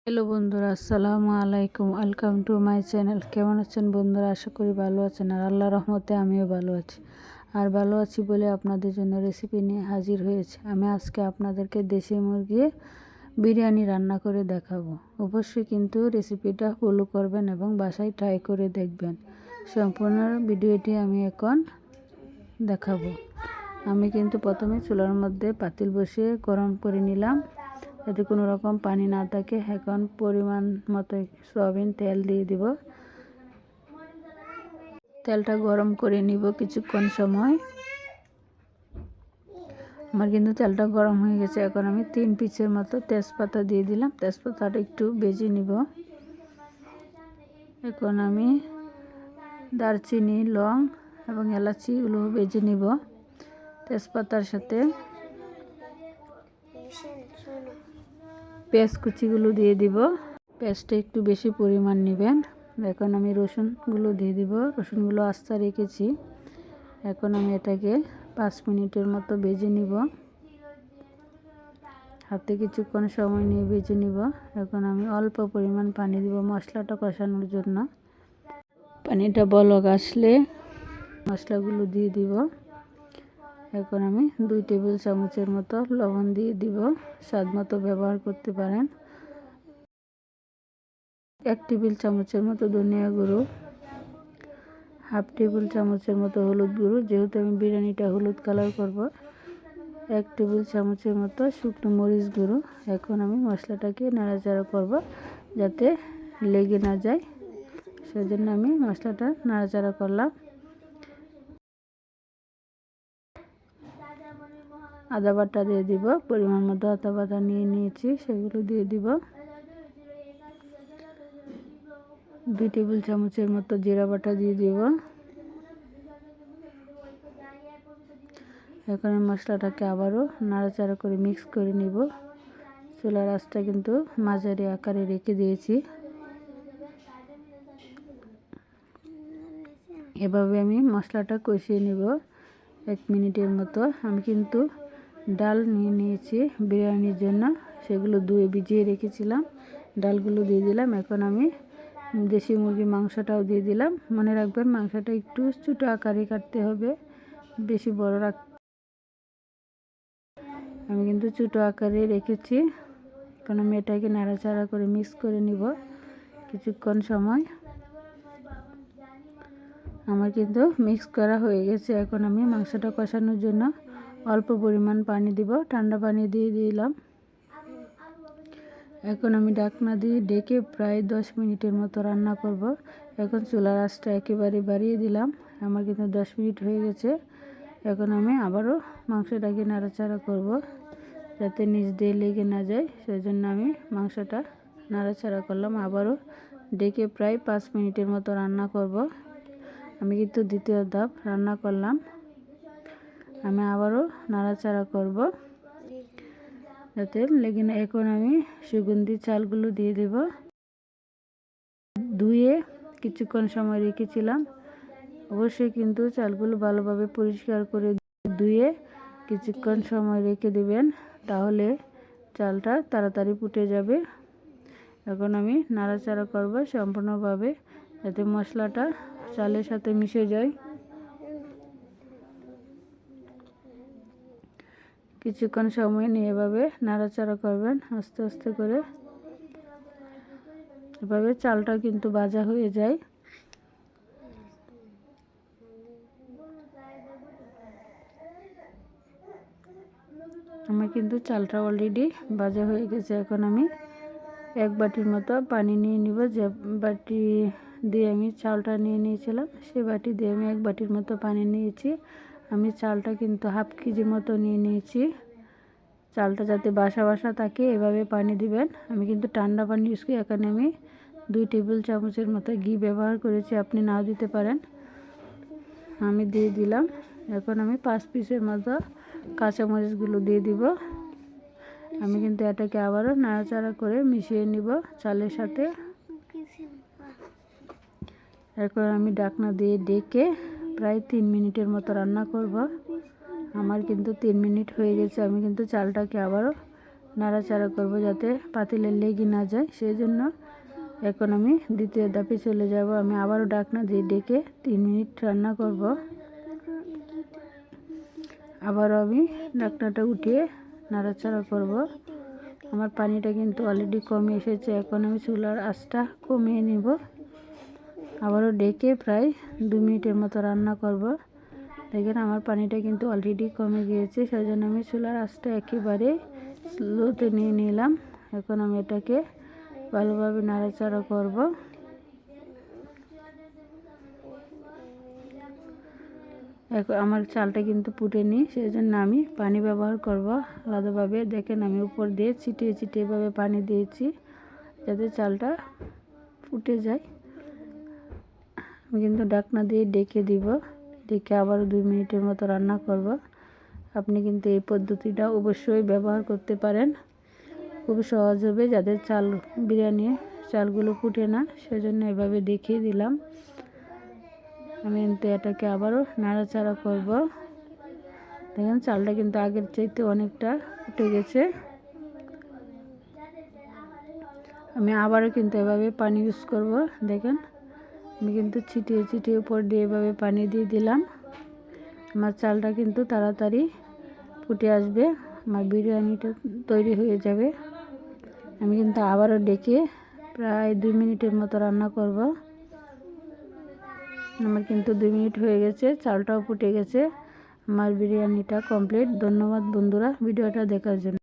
Hello বন্ধুরা, আসসালামু আলাইকুম। Welcome to my channel. কেমন আছেন বন্ধুরা? আশা করি ভালো আছেন। আর আল্লাহর রহমতে আমিও ভালো আছি। আর ভালো আছি বলে আপনাদের জন্য রেসিপি নিয়ে হাজির হয়েছে। আমি আজকে আপনাদেরকে দেশি মুরগি বিরিয়ানি রান্না করে দেখাবো। অবশ্যই কিন্তু রেসিপিটা ফলো করবেন এবং বাসায় ট্রাই করে দেখবেন। সম্পূর্ণ ভিডিওটি আমি এখন দেখাবো। আমি কিন্তু প্রথমে চুলার মধ্যে পাতিল বসিয়ে গরম করে নিলাম, যাতে কোনো রকম পানি না থাকে। এখন পরিমাণ মতো সয়াবিন তেল দিয়ে দিব। তেলটা গরম করে নিব কিছুক্ষণ সময়। আমার কিন্তু তেলটা গরম হয়ে গেছে। এখন আমি 3 পিসের মতো তেজপাতা দিয়ে দিলাম। তেজপাতাটা একটু ভেজে নিব। এখন আমি দারচিনি, লং এবং এলাচিগুলো ভেজে নিব তেজপাতার সাথে। পেঁয়াজ কুচিগুলো দিয়ে দিব। পেঁয়াজটা একটু বেশি পরিমাণ নেবেন। এখন আমি রসুনগুলো দিয়ে দিব। রসুনগুলো আস্তে রেখেছি। এখন আমি এটাকে 5 মিনিটের মতো ভেজে নিব। হাতে কিছুক্ষণ সময় নিয়ে ভেজে নিব। এখন আমি অল্প পরিমাণ পানি দিব মশলাটা কষানোর জন্য। পানিটা বলক আসলে মশলাগুলো দিয়ে দিব। এখন আমি 2 টেবিল চামচের মতো লবণ দিয়ে দিব। স্বাদ মতো ব্যবহার করতে পারেন। 1 টেবিল চামচের মতো ধনিয়া গুঁড়ো, হাফ টেবিল চামচের মতো হলুদ গুঁড়ো, যেহেতু আমি বিরিয়ানিটা হলুদ কালার করব। 1 টেবিল চামচের মতো শুকনো মরিচ গুঁড়ো। এখন আমি মশলাটাকে নাড়াচাড়া করব যাতে লেগে না যায়, সেজন্য আমি মশলাটা নাড়াচাড়া করলাম। আদা বাটা দিয়ে দিব। পরিমাণ মতো আদা বাটা নিয়ে নিয়েছি, সেগুলো দিয়ে দিব। 2 টেবিল চামচের মতো জিরা বাটা দিয়ে দিব। এখন মশলাটাকে আবারও নাড়াচাড়া করে মিক্স করে নিব। চুলার আঁচটা কিন্তু মাঝারি আকারে রেখে দিয়েছি। এভাবে আমি মশলাটা কষিয়ে নিব 1 মিনিটের মতো। আমি কিন্তু ডাল নিয়ে নিয়েছি বিরিয়ানির জন্য, সেগুলো ধুয়ে ভিজিয়ে রেখেছিলাম। ডালগুলো দিয়ে দিলাম। এখন আমি দেশি মুরগির মাংসটাও দিয়ে দিলাম। মনে রাখবেন মাংসটা একটু ছোটো আকারে কাটতে হবে, বেশি বড় আমি কিন্তু ছোটো আকারে রেখেছি। এখন আমি এটাকে নাড়াচাড়া করে মিক্স করে নিব কিছুক্ষণ সময়। আমার কিন্তু মিক্স করা হয়ে গেছে। এখন আমি মাংসটা কষানোর জন্য অল্প পরিমাণ পানি দিব। ঠান্ডা পানি দিয়ে দিলাম। এখন আমি ঢাকনা দিয়ে ঢেকে প্রায় 10 মিনিটের মতো রান্না করব। এখন চুলার আঁচটা একেবারে বাড়িয়ে দিলাম। আমার কিন্তু 10 মিনিট হয়ে গেছে। এখন আমি আবারও মাংসটাকে নাড়াচাড়া করব যাতে নিচ দিয়ে লেগে না যায়, সেজন্য আমি মাংসটা নাড়াচাড়া করলাম। আবারও ঢেকে প্রায় 5 মিনিটের মতো রান্না করব। আমি কিন্তু দ্বিতীয় ধাপ রান্না করলাম। আমি আবারও নাড়াচাড়া করব যাতে লেগে না। এখন আমি সুগন্ধি চালগুলো দিয়ে দেব। ধুয়ে কিছুক্ষণ সময় রেখেছিলাম। অবশ্যই কিন্তু চালগুলো ভালোভাবে পরিষ্কার করে ধুয়ে কিছুক্ষণ সময় রেখে দেবেন, তাহলে চালটা তাড়াতাড়ি ফুটে যাবে। এখন আমি নাড়াচাড়া করব সম্পূর্ণভাবে, যাতে মশলাটা চালের সাথে মিশে যায়। কিছুক্ষণ সময় নিয়ে এভাবে নাড়াচাড়া করবেন আস্তে আস্তে করে। এভাবে চালটা কিন্তু ভাজা হয়ে যায়। আমার কিন্তু চালটা অলরেডি ভাজা হয়ে গেছে। এখন আমি 1 বাটির মতো পানি নিয়ে নিব। যে বাটি দিয়ে আমি চালটা নিয়ে নিয়েছিলাম, সেই বাটি দিয়ে আমি 1 বাটির মতো পানি নিয়েছি। আমি চালটা কিন্তু হাফ কেজির মতো নিয়ে নিয়েছি। চালটা যাতে বাসা বাসা থাকে এভাবে পানি দিবেন। আমি কিন্তু ঠান্ডা পানি ইউজ করি। এখানে আমি 2 টেবিল চামচের মতো ঘি ব্যবহার করেছি, আপনি নাও দিতে পারেন। আমি দিয়ে দিলাম। এখন আমি 5 পিসের মতো কাঁচামরিচগুলো দিয়ে দিব। আমি কিন্তু এটাকে আবারও নাড়াচাড়া করে মিশিয়ে নিব চালের সাথে। এরপর আমি ঢাকনা দিয়ে ঢেকে প্রায় 3 মিনিটের মতো রান্না করব। আমার কিন্তু 3 মিনিট হয়ে গেছে। আমি কিন্তু চালটাকে আবারও নাড়াচাড়া করব যাতে পাতিলে লেগে না যায়। সেই জন্য এখন আমি দ্বিতীয় ধাপে চলে যাব। আমি আবারও ঢাকনা দিয়ে ডেকে 3 মিনিট রান্না করব। আবারও আমি ঢাকনাটা উঠিয়ে নাড়াচাড়া করব। আমার পানিটা কিন্তু অলরেডি কমে এসেছে। এখন আমি চুলার আঁচটা কমিয়ে নিব। আবারও ডেকে প্রায় 2 মিনিটের মতো রান্না করব। দেখেন আমার পানিটা কিন্তু অলরেডি কমে গিয়েছে, সেই জন্য আমি চুলার আঁচটা একেবারে স্লোতে নিয়ে নিলাম। এখন আমি এটাকে ভালোভাবে নাড়াচাড়া করব। এখন আমার চালটা কিন্তু ফুটেনি, সেই জন্য আমি পানি ব্যবহার করব আলাদাভাবে। দেখেন আমি উপর দিয়ে ছিটিয়ে ছিটিয়ে এভাবে পানি দিয়েছি যাতে চালটা ফুটে যায়। আমি কিন্তু ঢাকনা দিয়ে ডেকে দিব, ডেকে আবার 2 মিনিটের মতো রান্না করব। আপনি কিন্তু এই পদ্ধতিটা অবশ্যই ব্যবহার করতে পারেন, খুব সহজ হবে। যাদের বিরিয়ানি চালগুলো ফুটে না, সেজন্য এভাবে দেখিয়ে দিলাম। আমি কিন্তু এটাকে আবারও নাড়াচাড়া করব। দেখেন চালটা কিন্তু আগের চাইতে অনেকটা ফুটে গেছে। আমি আবারও কিন্তু এভাবে পানি ইউজ করব। দেখেন আমি কিন্তু ছিটিয়ে ছিটিয়ে উপর দিয়ে এভাবে পানি দিয়ে দিলাম। আমার চালটা কিন্তু তাড়াতাড়ি ফুটে আসবে, আমার বিরিয়ানিটা তৈরি হয়ে যাবে। আমি কিন্তু আবারও ডেকে প্রায় 2 মিনিটের মতো রান্না করব। আমার কিন্তু 2 মিনিট হয়ে গেছে, চালটাও ফুটে গেছে। আমার বিরিয়ানিটা কমপ্লিট। ধন্যবাদ বন্ধুরা ভিডিওটা দেখার জন্য।